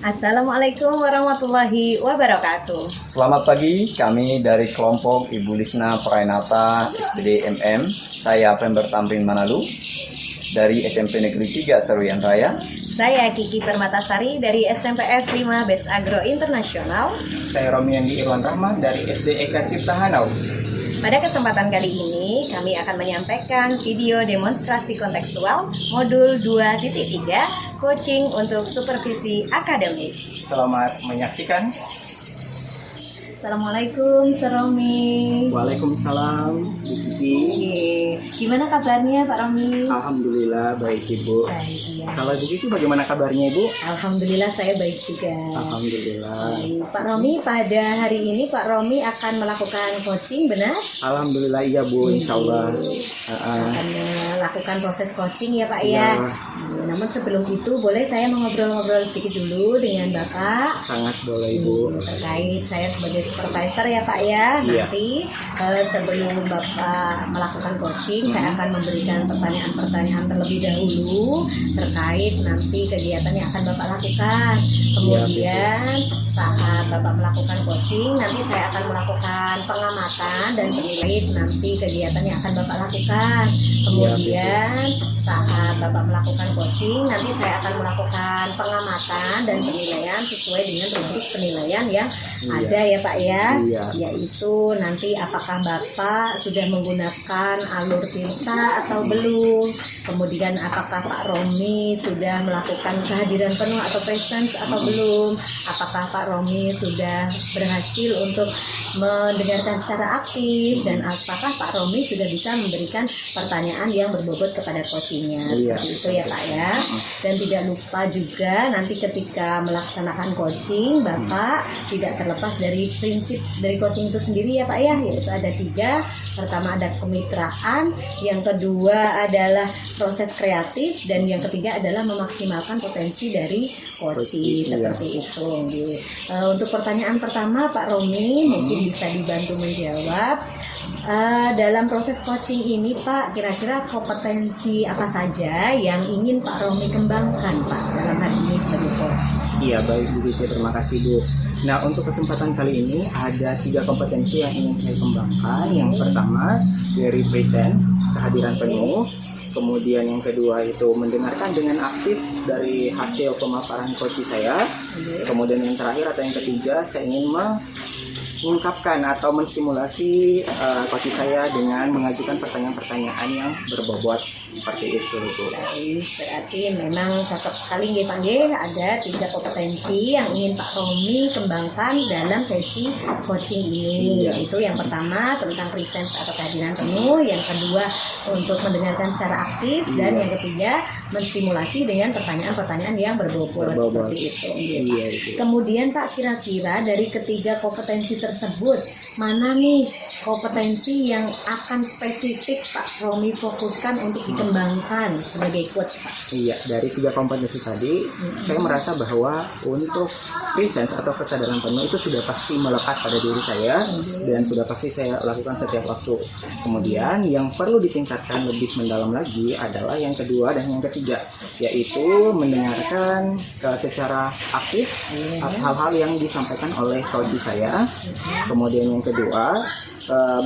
Assalamualaikum warahmatullahi wabarakatuh. Selamat pagi, kami dari kelompok Ibu Lisna Prainata SPD MM. Saya Pember Tamrin Manalu dari SMP Negeri 3 Seruyan Raya. Saya Kiki Permatasari dari SMPS 5 Bes Agro Internasional. Saya Romi Andi Irwan Rahman dari SD Eka Cipta Hanau. Pada kesempatan kali ini, kami akan menyampaikan video demonstrasi kontekstual modul 2.3 coaching untuk supervisi akademik. Selamat menyaksikan. Assalamualaikum, Seromi. Waalaikumsalam, Bu Kiki. Gimana kabarnya Pak Romi? Alhamdulillah baik Ibu. Baik, ya. Kalau Bu Kiki bagaimana kabarnya Ibu? Alhamdulillah saya baik juga. Alhamdulillah. Pak Romi, pada hari ini Pak Romi akan melakukan coaching, benar? Alhamdulillah iya Bu, insya Allah. Akan melakukan proses coaching ya Pak ya. Namun sebelum itu boleh saya mengobrol-ngobrol sedikit dulu dengan Bapak. Sangat boleh Ibu. Terkait saya sebagai supervisor ya Pak ya. Iya. Nanti sebelum Bapak melakukan coaching, saya akan memberikan pertanyaan-pertanyaan terlebih dahulu terkait nanti kegiatan yang akan Bapak lakukan. Kemudian saat Bapak melakukan coaching, nanti saya akan melakukan pengamatan dan penilaian nanti kegiatan yang akan Bapak lakukan. Kemudian saat Bapak melakukan coaching, nanti saya akan melakukan pengamatan dan penilaian sesuai dengan rubrik penilaian yang ada ya Pak ya. Yaitu nanti apakah Bapak sudah menggunakan alur tinta atau belum. Kemudian apakah Pak Romi sudah melakukan kehadiran penuh atau presence atau belum. Apakah Pak Romi sudah berhasil untuk mendengarkan secara aktif, dan apakah Pak Romi sudah bisa memberikan pertanyaan yang berbobot kepada coachingnya. Seperti itu ya Pak ya. Dan tidak lupa juga nanti ketika melaksanakan coaching, Bapak tidak terlepas dari prinsip dari coaching itu sendiri ya Pak ya, yaitu ada 3. Pertama ada kemitraan, yang kedua adalah proses kreatif, dan yang ketiga adalah memaksimalkan potensi dari coaching. Seperti itu. Untuk pertanyaan pertama Pak Romi mungkin bisa dibantu menjawab. Dalam proses coaching ini Pak, kira-kira kompetensi apa saja yang ingin Pak Romi kembangkan Pak dalam hal ini sebagai coach? Iya baik Bu Kiki, terima kasih Bu. Nah untuk kesempatan kali ini ada 3 kompetensi yang ingin saya kembangkan. Yang pertama dari presence, kehadiran penuh. Kemudian yang kedua itu mendengarkan dengan aktif dari hasil pemaparan coach saya. Kemudian yang terakhir atau yang ketiga, saya ingin mengungkapkan atau menstimulasi coach saya dengan mengajukan pertanyaan-pertanyaan yang berbobot seperti itu Bu. Berarti memang cocok sekali nggih Pak nggih, ada 3 kompetensi yang ingin Pak Romi kembangkan dalam sesi coaching ini. Yaitu yang pertama tentang presence atau kehadiran penuh, yang kedua untuk mendengarkan secara aktif, dan yang ketiga menstimulasi dengan pertanyaan-pertanyaan yang berbobot. Seperti itu. Kemudian Pak, kira-kira dari ketiga kompetensi tersebut, mana nih kompetensi yang akan spesifik Pak Romi fokuskan untuk dikembangkan sebagai coach Pak? Iya, dari 3 kompetensi tadi, saya merasa bahwa untuk presence atau kesadaran penuh itu sudah pasti melekat pada diri saya, dan sudah pasti saya lakukan setiap waktu. Kemudian yang perlu ditingkatkan lebih mendalam lagi adalah yang kedua dan yang ketiga, yaitu mendengarkan secara aktif hal-hal yang disampaikan oleh coach saya. Kemudian yang kedua,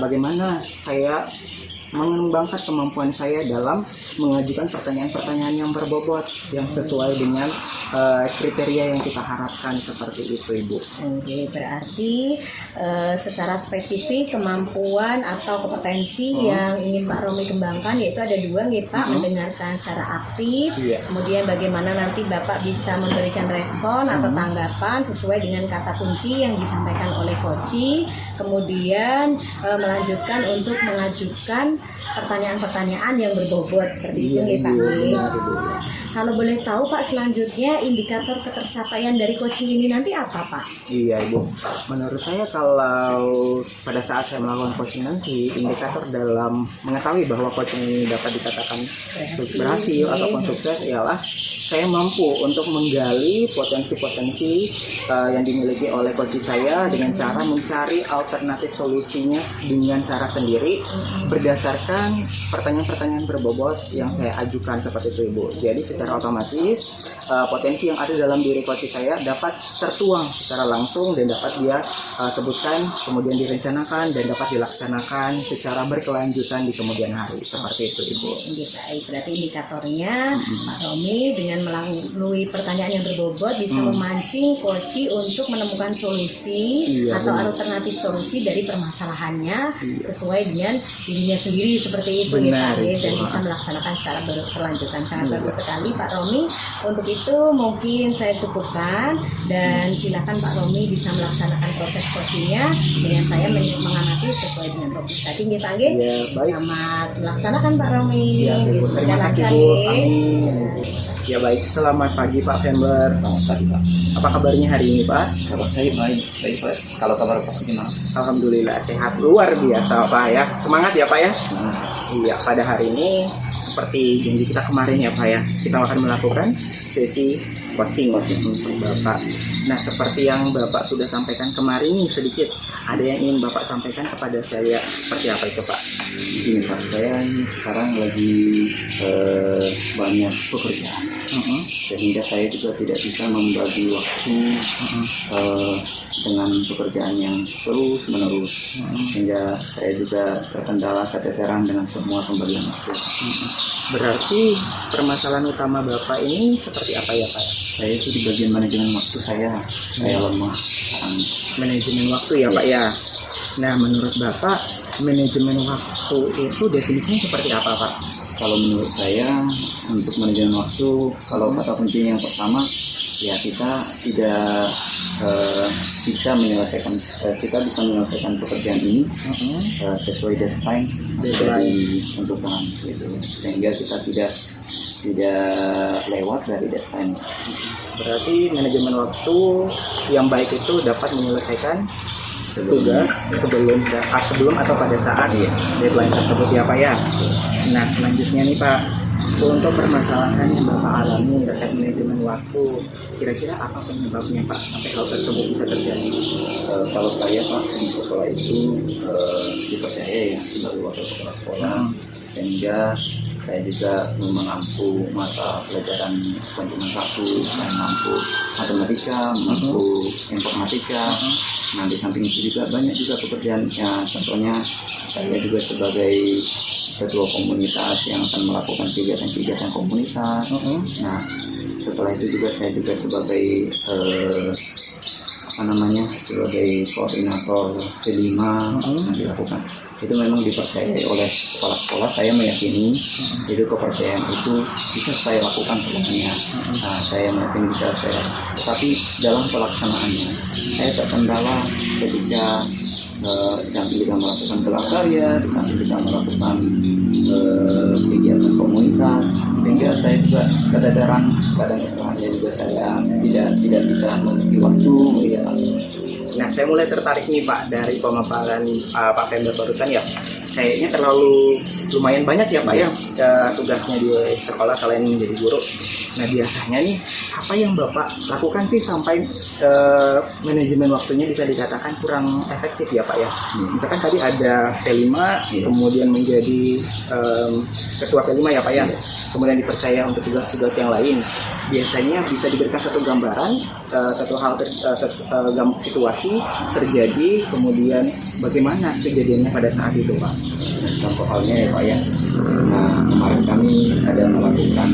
bagaimana saya mengembangkan kemampuan saya dalam mengajukan pertanyaan-pertanyaan yang berbobot yang sesuai dengan kriteria yang kita harapkan seperti itu, Ibu. Oke, berarti secara spesifik kemampuan atau kompetensi yang ingin Pak Romi kembangkan yaitu ada dua nih Pak, mendengarkan secara aktif, Iya. kemudian bagaimana nanti Bapak bisa memberikan respon atau tanggapan sesuai dengan kata kunci yang disampaikan oleh coaching, kemudian melanjutkan untuk mengajukan pertanyaan-pertanyaan yang berbobot seperti itu nih Pak. Benar, Ibu. Kalau boleh tahu Pak, selanjutnya indikator ketercapaian dari coaching ini nanti apa Pak? Iya, Ibu. Menurut saya kalau pada saat saya melakukan coaching nanti, indikator dalam mengetahui bahwa coaching ini dapat dikatakan berhasil ataupun sukses ialah saya mampu untuk menggali potensi-potensi yang dimiliki oleh coaching saya dengan cara mencari alternatif solusinya dengan cara sendiri berdasarkan pertanyaan-pertanyaan berbobot yang saya ajukan seperti itu, Ibu. Jadi secara otomatis potensi yang ada dalam diri coaching saya dapat tertuang secara langsung dan dapat dia sebutkan, kemudian direncanakan dan dapat dilaksanakan secara berkelanjutan di kemudian hari seperti itu, Ibu. Baik, berarti indikatornya Pak Romi dengan melalui pertanyaan yang berbobot bisa memancing coaching untuk menemukan solusi atau alternatif solusi dari permasalahannya sesuai dengan dirinya sendiri seperti itu nih Pak, dan bisa melaksanakan secara berkelanjutan. Sangat bagus sekali Pak Romi. Untuk itu mungkin saya cukupkan dan silakan Pak Romi bisa melaksanakan proses coachingnya dengan saya mengamati sesuai dengan topik tadi nih Pak. Ya, baik. Selamat melaksanakan Pak Romi. Siap, Ibu. Terima kasih, Bu. Amin. Ya baik, selamat pagi Pak Fember. Selamat pagi Pak. Apa kabarnya hari ini Pak? Kabar saya baik Pak. Kalau kabar Pak gimana? Alhamdulillah sehat, luar biasa Pak ya. Semangat ya Pak ya. Iya, pada hari ini seperti janji kita kemarin ya Pak ya, kita akan melakukan sesi coaching untuk Bapak. Nah, seperti yang Bapak sudah sampaikan kemarin nih sedikit, ada yang ingin Bapak sampaikan kepada saya seperti apa itu Pak? Ini Pak, saya ini sekarang lagi banyak pekerjaan, sehingga saya juga tidak bisa membagi waktu dengan pekerjaan yang terus menerus, sehingga saya juga terkendala keteteran dengan semua pemberian waktu. Berarti permasalahan utama Bapak ini seperti apa ya Pak? Saya itu di bagian manajemen waktu saya lemah. Manajemen waktu ya Pak ya. Nah, menurut Bapak manajemen waktu itu definisinya seperti apa Pak? Kalau menurut saya untuk manajemen waktu, kalau kata kuncinya yang pertama ya kita tidak bisa menyelesaikan pekerjaan ini sesuai deadline dari tentukan gitu, sehingga kita tidak lewat dari deadline. Berarti manajemen waktu yang baik itu dapat menyelesaikan tugas sebelum atau pada saat deadline tersebut ya Pak ya. Nah, selanjutnya nih Pak, untuk permasalahan yang Bapak alami terkait manajemen waktu, kira-kira apa penyebabnya Pak sampai hal tersebut bisa terjadi? Kalau saya Pak di sekolah itu dipercaya ya sebagai wakil kepala sekolah, sehingga saya juga mengampu mata pelajaran bukan cuma satu, saya mampu matematika, mampu informatika. Nah, di samping itu juga banyak juga pekerjaannya. Contohnya saya juga sebagai ketua komunitas yang akan melakukan kegiatan-kegiatan komunitas. Nah, setelah itu juga saya juga sebagai sebagai koordinator C5 yang dilakukan. Itu memang dipercayai oleh kepala sekolah. Saya meyakini itu kepercayaan itu bisa saya lakukan semuanya. Nah, saya meyakini bisa saya lakukan. Tetapi dalam pelaksanaannya saya terkendala ketika kita melakukan gelar karya, kita melakukan kegiatan komunitas, sehingga saya juga keteteran, kadang istilahnya juga saya tidak bisa membagi waktu ya. Nah, saya mulai tertarik nih Pak dari pemaparan Pak Fember barusan ya. Kayaknya terlalu lumayan banyak ya Pak ya tugasnya di sekolah selain menjadi guru. Nah, biasanya nih apa yang Bapak lakukan sih sampai manajemen waktunya bisa dikatakan kurang efektif ya Pak ya? Misalkan tadi ada T5 kemudian menjadi ketua T5 ya Pak ya, kemudian dipercaya untuk tugas-tugas yang lain. Biasanya bisa diberikan satu gambaran, satu hal situasi terjadi, kemudian bagaimana kejadiannya pada saat itu Pak? contoh halnya ya Pak ya. Nah kemarin kami ada melakukan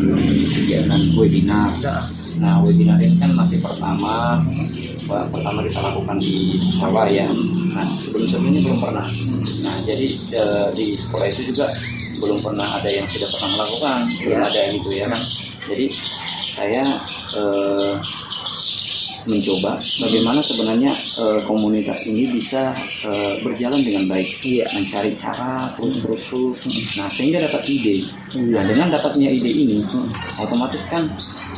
kegiatan webinar. Nah webinar ini kan masih pertama kita lakukan di sekolah ya. Nah sebelumnya belum pernah. Nah jadi di sekolah itu juga belum pernah ada yang sudah pernah melakukan, belum ada gitu ya kan. Jadi saya mencoba bagaimana sebenarnya komunitas ini bisa berjalan dengan baik, mencari cara terus. Nah sehingga dapat ide. Nah dengan dapatnya ide ini, otomatis kan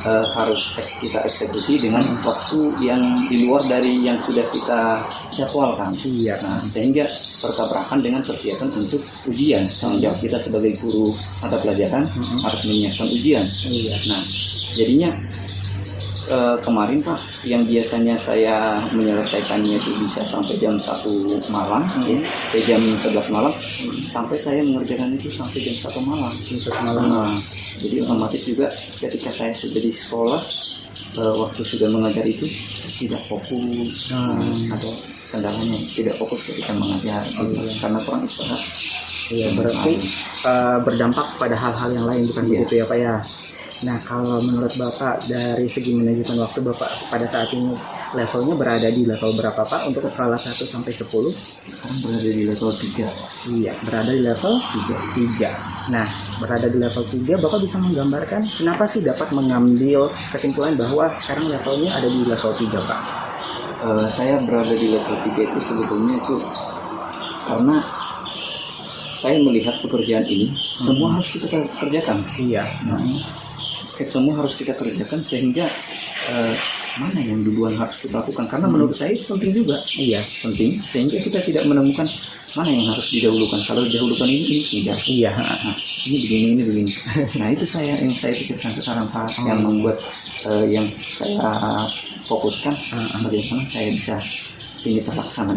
harus kita eksekusi dengan waktu yang di luar dari yang sudah kita jadwalkan. Nah sehingga bertabrakan dengan persiapan untuk ujian. Tanggung jawab kita sebagai guru mata pelajaran harus menyiapkan ujian. Nah jadinya kemarin Pak, yang biasanya saya menyelesaikannya itu bisa sampai jam 1 malam, jam 11 malam, sampai saya mengerjakan itu sampai jam 1 malam. Nah, jadi otomatis juga ketika saya sudah di sekolah, waktu sudah mengajar itu tidak fokus, atau kendalanya tidak fokus ketika mengajar, karena kurang istirahat. Berarti berdampak pada hal-hal yang lain, bukan begitu ya Pak ya? Nah kalau menurut Bapak dari segi manajemen waktu Bapak pada saat ini levelnya berada di level berapa Pak untuk skala 1 sampai 10? Sekarang berada di level 3. Iya, berada di level 3. Nah, berada di level 3 Bapak bisa menggambarkan kenapa sih dapat mengambil kesimpulan bahwa sekarang levelnya ada di level 3 Pak? Saya berada di level 3 itu sebetulnya itu karena saya melihat pekerjaan ini semua harus kita kerjakan. Semua harus kita kerjakan sehingga mana yang duluan harus kita lakukan, karena menurut saya itu penting juga. Penting sehingga kita tidak menemukan mana yang harus didahulukan. Kalau didahulukan ini tidak. Nah, ini begini. Nah itu yang saya pikirkan sekarang Pak, yang membuat yang saya fokuskan bagaimana saya bisa ini terlaksana.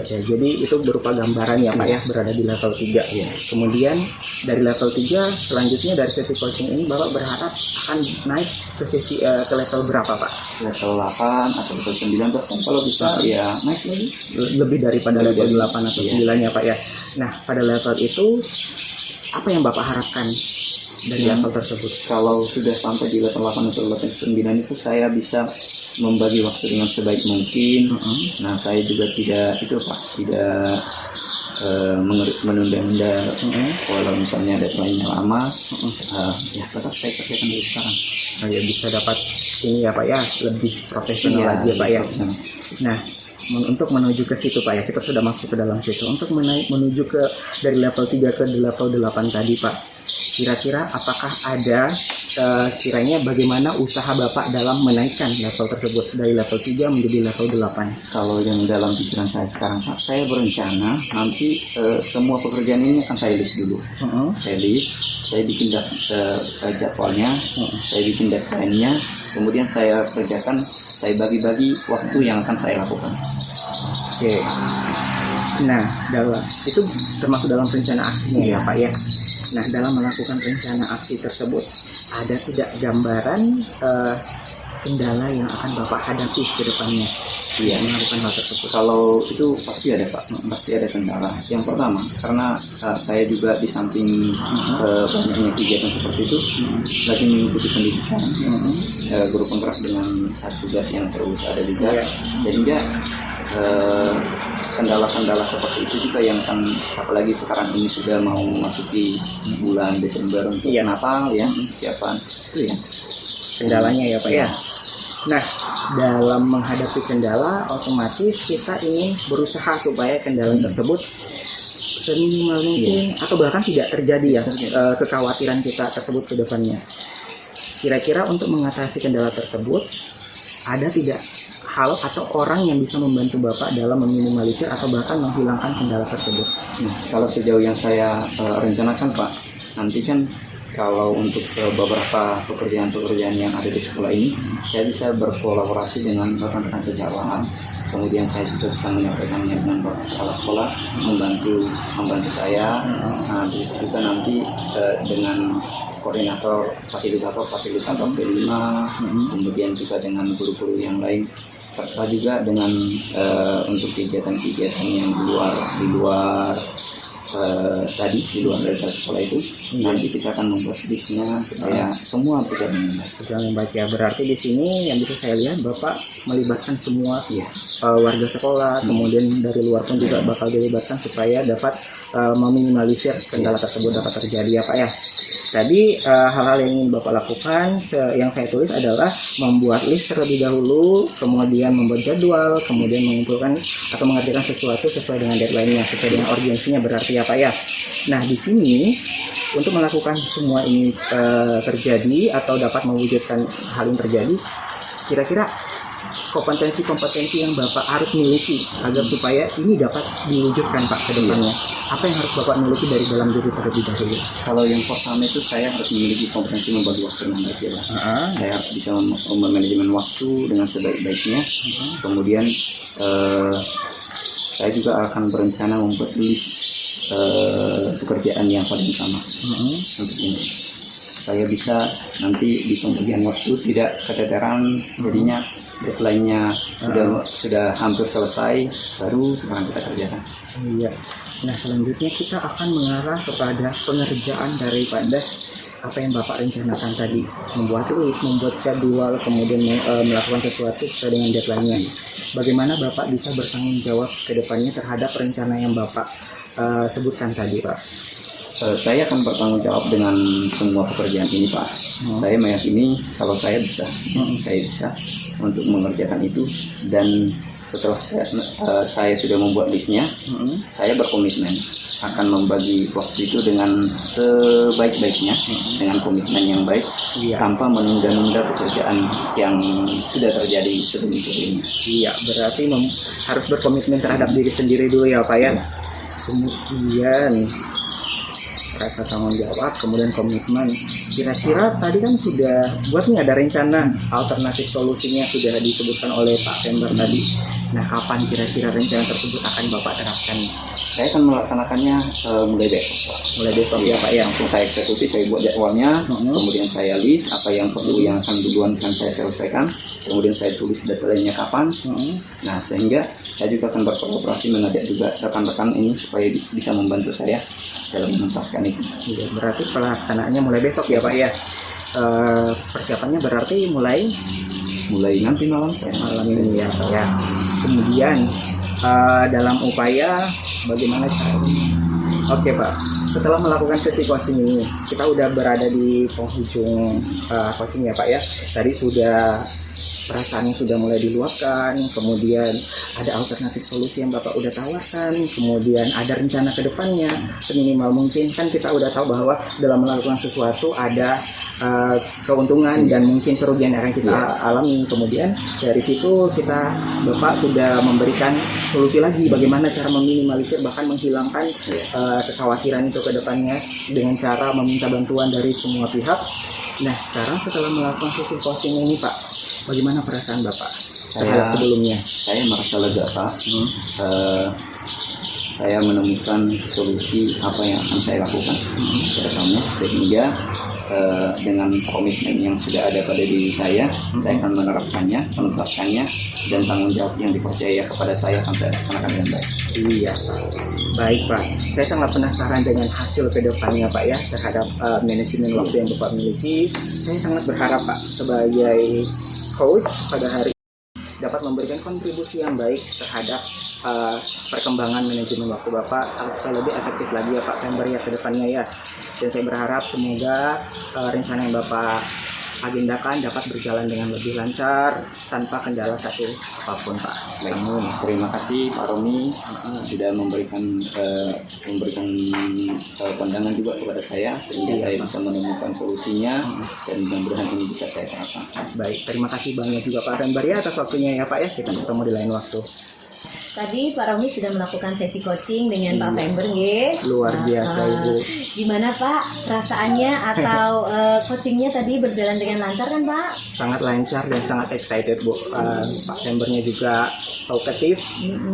Jadi itu berupa gambaran ya Pak ya, berada di level 3 ya. Kemudian dari level 3 selanjutnya dari sesi coaching ini Bapak berharap akan naik ke level berapa Pak? Level 8 atau level 9 bahkan kalau bisa ya naik lagi lebih daripada level 8 atau 9 ya Pak ya. Nah pada level itu apa yang Bapak harapkan dari level tersebut? Kalau sudah sampai di level 8 atau level 9 itu saya bisa membagi waktu dengan sebaik mungkin. Nah saya juga tidak menunda-nunda. Kalau misalnya deadline-nya lama, ya tetap saya kerjakan dari sekarang. Ya bisa dapat ini ya Pak ya, lebih profesional lagi ya Pak ya. Nah untuk menuju ke situ Pak ya, kita sudah masuk ke dalam situ. Untuk menuju ke dari level 3 ke level 8 tadi Pak, kira-kira apakah ada kiranya bagaimana usaha Bapak dalam menaikkan level tersebut dari level 3 menjadi level 8? Kalau yang dalam pikiran saya sekarang Pak, saya berencana nanti semua pekerjaan ini akan saya list dulu. Saya list, saya bikin jadwalnya, saya bikin deadline-nya, kemudian saya kerjakan, saya bagi-bagi waktu yang akan saya lakukan. Nah, itu termasuk dalam rencana aksinya ya Pak ya. Nah, dalam melakukan rencana aksi tersebut, ada tidak gambaran kendala yang akan Bapak hadapi ke depannya melakukan hal tersebut? Kalau itu pasti ada Pak, pasti ada kendala. Yang pertama, karena saya juga di samping banyaknya kegiatan seperti itu, lagi mengikuti pendidikan, guru penggerak dengan tugas yang terus ada juga, sehingga kendala-kendala seperti itu juga yang kan, apalagi sekarang ini sudah mau memasuki bulan Desember untuk Natal ya, persiapan itu ya kendalanya ya Pak ya. Nah dalam menghadapi kendala, otomatis kita ingin berusaha supaya kendala tersebut seminimal mungkin atau bahkan tidak terjadi ya kekhawatiran kita tersebut ke depannya. Kira-kira untuk mengatasi kendala tersebut, ada tidak hal atau orang yang bisa membantu Bapak dalam meminimalisir atau bahkan menghilangkan kendala tersebut? Nah, kalau sejauh yang saya rencanakan Pak, nanti kan kalau untuk beberapa pekerjaan-pekerjaan yang ada di sekolah ini, saya bisa berkolaborasi dengan rekan-rekan sejawat. Kemudian saya juga bisa menyampaikannya dengan kepala sekolah, membantu saya. Nah, juga nanti dengan koordinator fasilitator P5, kemudian juga dengan guru-guru yang lain, serta juga dengan untuk kegiatan-kegiatan yang di luar tadi di luar dari sekolah itu, nanti kita akan membuat listnya supaya semua berjalan dengan baik. Berjalan yang baik ya. Berarti di sini yang bisa saya lihat Bapak melibatkan semua warga sekolah, kemudian dari luar pun juga bakal dilibatkan supaya dapat meminimalisir kendala tersebut dapat terjadi ya Pak ya. Tadi hal-hal yang ingin Bapak lakukan yang saya tulis adalah membuat list terlebih dahulu, kemudian membuat jadwal, kemudian mengumpulkan atau mengerjakan sesuatu sesuai dengan deadline-nya, sesuai dengan urgensinya berarti ya Pak ya. Nah di sini untuk melakukan semua ini terjadi atau dapat mewujudkan hal yang terjadi, kira-kira kompetensi-kompetensi yang Bapak harus miliki agar supaya ini dapat diwujudkan Pak ke depannya. Apa yang harus Bapak miliki dari dalam diri terlebih dahulu? Kalau yang pertama itu saya harus memiliki kompetensi membagi waktu dengan baik ya Pak. Saya harus bisa memanajemen waktu dengan sebaik-baiknya. Kemudian saya juga akan berencana membuat list pekerjaan yang paling utama untuk ini. Saya bisa nanti di pembagian waktu tidak keteteran, jadinya deadline-nya sudah hampir selesai, baru sekarang kita kerjakan. Iya. Nah selanjutnya kita akan mengarah kepada pengerjaan daripada apa yang Bapak rencanakan tadi, membuat list, membuat jadwal, kemudian melakukan sesuatu sesuai dengan deadline-nya. Bagaimana Bapak bisa bertanggung jawab ke depannya terhadap rencana yang Bapak sebutkan tadi Pak? Saya akan bertanggung jawab dengan semua pekerjaan ini Pak. Saya meyakini kalau saya bisa untuk mengerjakan itu, dan setelah saya sudah membuat listnya, saya berkomitmen akan membagi waktu itu dengan sebaik-baiknya, dengan komitmen yang baik, tanpa menunda-nunda pekerjaan yang sudah terjadi sebelum-sebelumnya. Iya, berarti harus berkomitmen terhadap diri sendiri dulu ya Pak ya. Kemudian rasa tanggung jawab, kemudian komitmen. Kira-kira tadi kan sudah buat nih ada rencana alternatif solusinya sudah disebutkan oleh Pak Pember tadi. Nah kapan kira-kira rencana tersebut akan Bapak terapkan? Saya akan melaksanakannya mulai besok Pak. Mulai besok ya Pak ya. Langsung saya eksekusi, saya buat jadwalnya, kemudian saya list apa yang perlu yang akan duluan akan saya selesaikan, kemudian saya tulis deadline-nya kapan. Nah sehingga saya juga akan berkolaborasi mengajak juga rekan-rekan ini supaya bisa membantu saya dalam menuntaskan itu. Iya, berarti pelaksanaannya mulai besok ya Pak ya. Persiapannya berarti mulai nanti malam ini ya Pak ya. Kemudian dalam upaya bagaimana caranya? Oke Pak, setelah melakukan sesi coaching ini, kita udah berada di penghujung coaching ya Pak ya. Tadi sudah perasaannya sudah mulai diluapkan, kemudian ada alternatif solusi yang Bapak udah tawarkan, kemudian ada rencana ke depannya seminimal mungkin. Kan kita udah tahu bahwa dalam melakukan sesuatu ada keuntungan dan mungkin kerugian yang akan kita alami. Kemudian dari situ Bapak sudah memberikan solusi lagi bagaimana cara meminimalisir bahkan menghilangkan kekhawatiran itu ke depannya dengan cara meminta bantuan dari semua pihak. Nah sekarang setelah melakukan sesi coaching ini Pak, bagaimana perasaan Bapak terhadap sebelumnya? Saya merasa lega Pak. Saya menemukan solusi apa yang akan saya lakukan ke depannya, sehingga dengan komitmen yang sudah ada pada diri saya akan menerapkannya, menuntaskannya, dan tanggung jawab yang dipercaya kepada saya akan saya laksanakan dengan baik. Iya Pak. Baik Pak, saya sangat penasaran dengan hasil ke depannya Pak ya terhadap manajemen waktu yang Bapak miliki. Saya sangat berharap Pak sebagai coach pada hari dapat memberikan kontribusi yang baik terhadap perkembangan manajemen waktu Bapak supaya lebih efektif lagi ya Pak Pember ya ke depannya ya. Dan saya berharap semoga rencana yang Bapak agendakan dapat berjalan dengan lebih lancar tanpa kendala satu apapun Pak. Baik, terima kasih Pak Romi sudah memberikan pandangan juga kepada saya sehingga saya bisa menemukan solusinya dan mudah-mudahan ini bisa saya terapkan. Baik, terima kasih banyak juga Pak Pember ya atas waktunya ya Pak ya. Kita ketemu di lain waktu. Tadi Pak Romi sudah melakukan sesi coaching dengan Pak Pember, nggih. Luar biasa Ibu. Gimana Pak perasaannya atau coachingnya tadi berjalan dengan lancar kan Pak? Sangat lancar dan sangat excited Bu. Pak Pembernya juga talkative,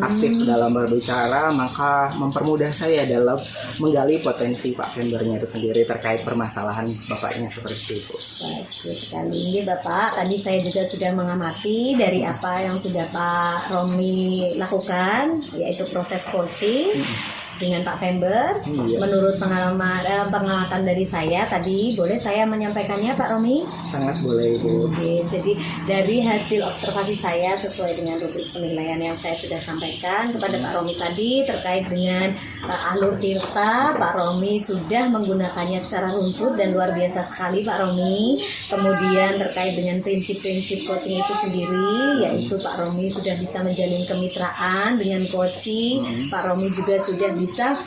aktif dalam berbicara, maka mempermudah saya dalam menggali potensi Pak Pembernya itu sendiri terkait permasalahan Bapaknya seperti itu. Bagus sekali nggih Bapak. Tadi saya juga sudah mengamati dari apa yang sudah Pak Romi lakukan, yaitu proses coaching. dengan Pak Fember. Iya. Menurut pengamatan dari saya tadi, boleh saya menyampaikannya Pak Romi? Sangat boleh Ibu. Oke, jadi dari hasil observasi saya sesuai dengan rubrik penilaian yang saya sudah sampaikan kepada Pak Romi tadi terkait dengan alur Tirta, Pak Romi sudah menggunakannya secara runtut dan luar biasa sekali Pak Romi. Kemudian terkait dengan prinsip-prinsip coaching itu sendiri, yaitu Pak Romi sudah bisa menjalin kemitraan dengan coaching. Pak Romi juga sudah bisa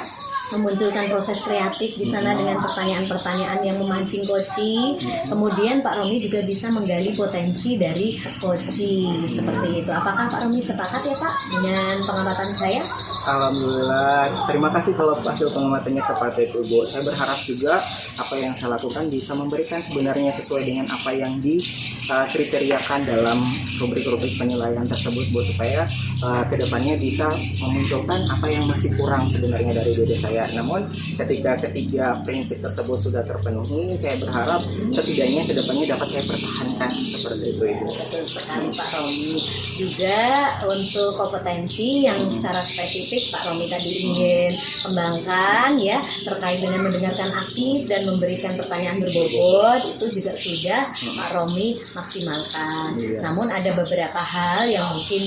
memunculkan proses kreatif di sana dengan pertanyaan-pertanyaan yang memancing coaching. Kemudian Pak Romi juga bisa menggali potensi dari coaching seperti itu. Apakah Pak Romi sepakat ya Pak dengan pengamatan saya? Alhamdulillah, terima kasih kalau hasil pengamatannya seperti itu Bu. Saya berharap juga apa yang saya lakukan bisa memberikan sebenarnya sesuai dengan apa yang dikriteriakan dalam rubrik-rubrik penilaian tersebut Bu, supaya kedepannya bisa memunculkan apa yang masih kurang sebenarnya dari diri saya. Namun ketika ketiga prinsip tersebut sudah terpenuhi, saya berharap setidaknya kedepannya dapat saya pertahankan seperti itu Ibu. Betul sekali Pak Romi. Juga untuk kompetensi yang secara spesifik Pak Romi tadi ingin kembangkan ya terkait dengan mendengarkan aktif dan memberikan pertanyaan berbobot, itu juga sudah Pak Romi maksimalkan. Namun ada beberapa hal yang mungkin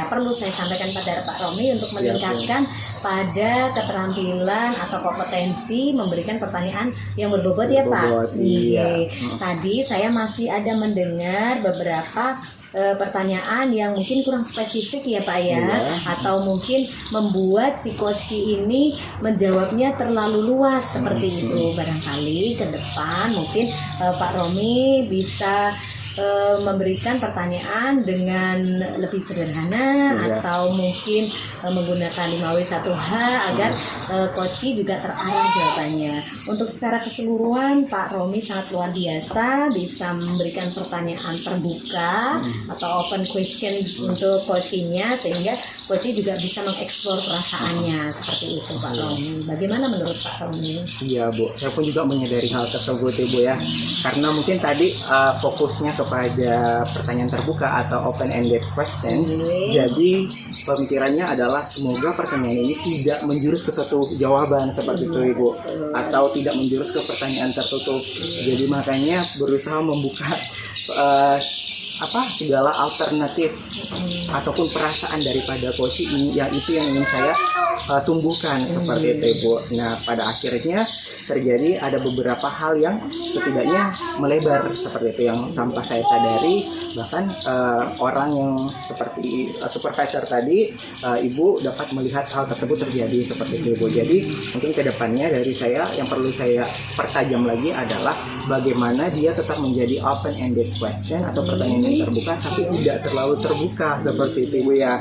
perlu saya sampaikan pada Pak Romi untuk meningkatkan pada keterampilan atau kompetensi memberikan pertanyaan yang berbobot ya Pak. Iya. Tadi saya masih ada mendengar beberapa pertanyaan yang mungkin kurang spesifik ya Pak ya, atau mungkin membuat si coach ini menjawabnya terlalu luas seperti itu. Barangkali ke depan mungkin Pak Romi bisa memberikan pertanyaan dengan lebih sederhana atau mungkin menggunakan 5W1H agar coach juga terarah jawabannya. Untuk secara keseluruhan Pak Romi sangat luar biasa, bisa memberikan pertanyaan terbuka atau open question untuk coachingnya, sehingga coach juga bisa mengeksplor perasaannya seperti itu Pak Romi. Bagaimana menurut Pak Romi? Iya Bu, saya pun juga menyadari hal tersebut Ibu ya, karena mungkin tadi fokusnya kepada pertanyaan terbuka atau open-ended question. Jadi pemikirannya adalah semoga pertanyaan ini tidak menjurus ke suatu jawaban seperti itu Ibu, atau tidak menjurus ke pertanyaan tertutup. Jadi makanya berusaha membuka segala alternatif ataupun perasaan daripada coach ini, yang itu yang ingin saya tumbuhkan seperti itu Ibu. Nah pada akhirnya terjadi ada beberapa hal yang setidaknya melebar seperti itu, yang tanpa saya sadari. Bahkan orang yang seperti supervisor tadi, Ibu dapat melihat hal tersebut terjadi seperti itu Ibu. Jadi mungkin kedepannya dari saya yang perlu saya pertajam lagi adalah bagaimana dia tetap menjadi open-ended question atau pertanyaan yang terbuka tapi tidak terlalu terbuka seperti itu Ibu ya.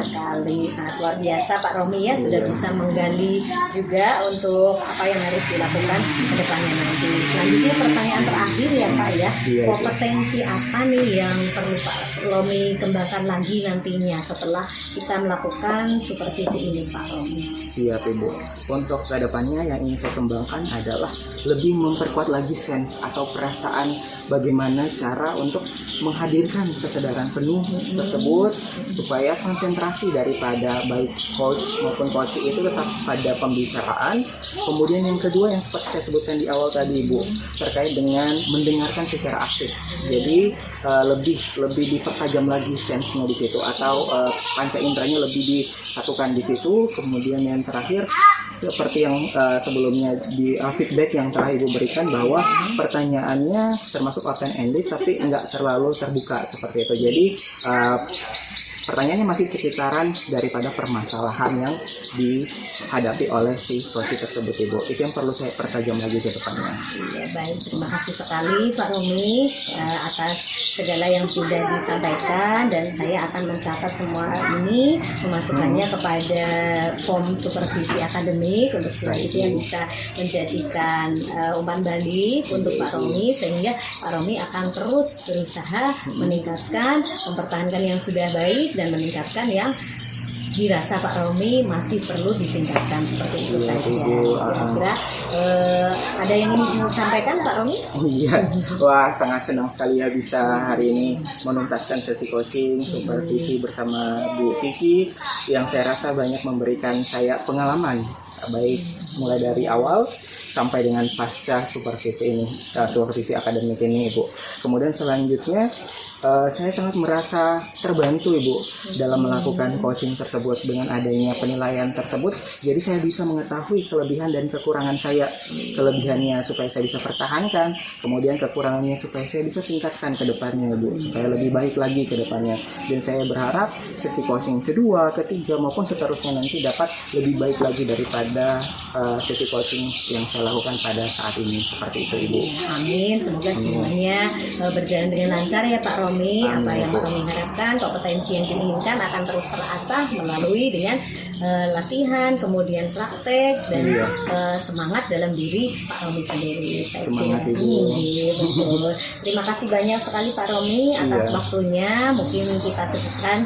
Sekali, sangat luar biasa Pak Romi ya, sudah bisa menggali juga untuk apa yang harus dilakukan ke depannya nanti. Selanjutnya pertanyaan terakhir ya Pak ya, kompetensi apa nih yang perlu Pak Romi kembangkan lagi nantinya setelah kita melakukan supervisi ini Pak Romi? Siap Ibu. Untuk ke depannya yang ingin saya kembangkan adalah lebih memperkuat lagi sense atau perasaan bagaimana cara untuk menghadirkan kesadaran penuh tersebut supaya konsentrasi daripada baik coach maupun coach itu tetap pada pembicaraan. Kemudian yang kedua yang seperti saya sebutkan di awal tadi Ibu, terkait dengan mendengarkan secara aktif. Jadi lebih dipertajam lagi sense-nya di situ, atau panca inderanya lebih disatukan di situ. Kemudian yang terakhir seperti yang sebelumnya di feedback yang telah Ibu berikan, bahwa pertanyaannya termasuk open-ended tapi enggak terlalu terbuka seperti itu. Jadi pertanyaannya masih sekitaran daripada permasalahan yang dihadapi oleh si coach tersebut Ibu. Itu yang perlu saya pertajam lagi ke depannya. Ya, baik, terima kasih sekali Pak Romi atas segala yang sudah disampaikan, dan saya akan mencatat semua ini, memasukkannya kepada form supervisi akademik untuk selanjutnya bisa menjadikan umpan balik untuk Pak Romi, sehingga Pak Romi akan terus berusaha meningkatkan, mempertahankan yang sudah baik dan meningkatkan yang dirasa Pak Romi masih perlu ditingkatkan seperti itu Iya, saja. Ibu. Kira-kira ada yang ingin disampaikan Pak Romi? Iya, wah sangat senang sekali ya bisa hari ini menuntaskan sesi coaching supervisi bersama Bu Kiki yang saya rasa banyak memberikan saya pengalaman baik mulai dari awal sampai dengan pasca supervisi ini, supervisi akademik ini, Ibu. Kemudian selanjutnya saya sangat merasa terbantu, Ibu, dalam melakukan coaching tersebut dengan adanya penilaian tersebut. Jadi saya bisa mengetahui kelebihan dan kekurangan saya. Kelebihannya supaya saya bisa pertahankan, kemudian kekurangannya supaya saya bisa tingkatkan ke depannya, Ibu, supaya lebih baik lagi ke depannya. Dan saya berharap sesi coaching kedua, ketiga maupun seterusnya nanti dapat lebih baik lagi daripada sesi coaching yang saya lakukan pada saat ini. Seperti itu, Ibu. Amin, semoga semuanya berjalan dengan lancar ya Pak Romi. Apa yang Pak Romi harapkan, kompetensi yang diinginkan akan terus terasah melalui dengan latihan, kemudian praktek dan semangat dalam diri Pak Romi sendiri. Saya Semangat, kira. Ibu. Iya, betul. Terima kasih banyak sekali Pak Romi atas waktunya. Mungkin kita cukupkan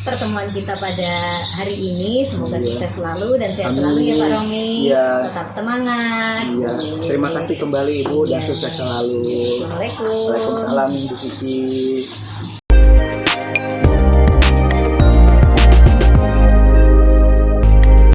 pertemuan kita pada hari ini. Semoga sukses selalu dan sehat selalu ya Pak Romi. Iya. Tetap semangat. Iya, terima kasih kembali Ibu dan Iya. sukses selalu. Assalamualaikum. Waalaikumsalam Bu Kiki.